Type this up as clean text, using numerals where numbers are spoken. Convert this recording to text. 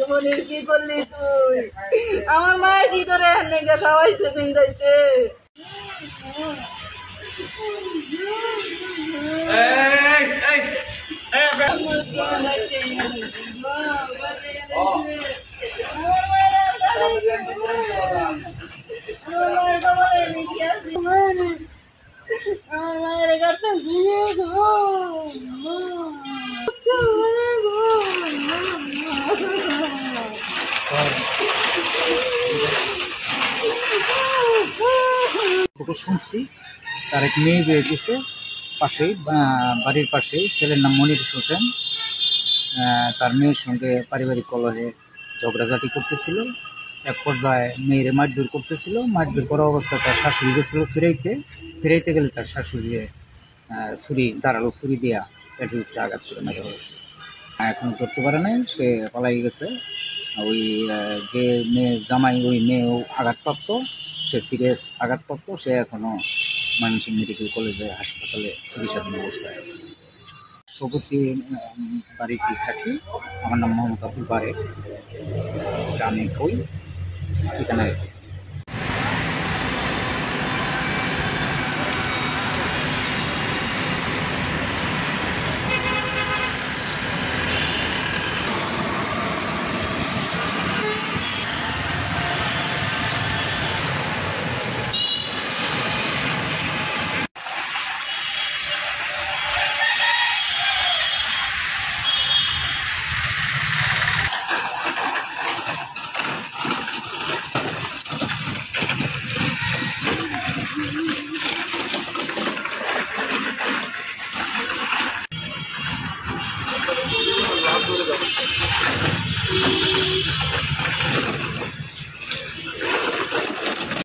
মনির কি করলি তুই? আমার মায়ের কি করে খাওয়াইছে পিন্দাইছে? শুনছি তার এক মেয়ে বিয়ে দিয়েছে পাশেই, বাড়ির পাশেই। ছেলের নাম মনির হোসেন। তার মেয়ের সঙ্গে পারিবারিক কলহে ঝগড়াঝাটি করতেছিল। এক পর্যায়ে মেয়েরে মারধর করতেছিল। মারধর করা অবস্থায় তার শাশুড়ি গেছিল ফিরাইতে গেলে তার শাশুড়ি ধারালো ছুরি দিয়া পেটের উপরে আঘাত করে মেরে হয়েছে। এখনো করতে পারে নাই, সে পালাই গেছে। ওই যে মেয়ে জামাই, ওই মেয়েও আঘাতপ্রাপ্ত, সে সিরিয়াস আঘাতপ্রাপ্ত। সে এখনও ময়মনসিংহ মেডিকেল কলেজে হাসপাতালে চিকিৎসাধীন অবস্থায় আছে। সবুতি বাড়িতে থাকি। আমার নাম মোহাম্মদ আব্দুল বারেক, গ্রামে কই ঠিকানায়। Thank you.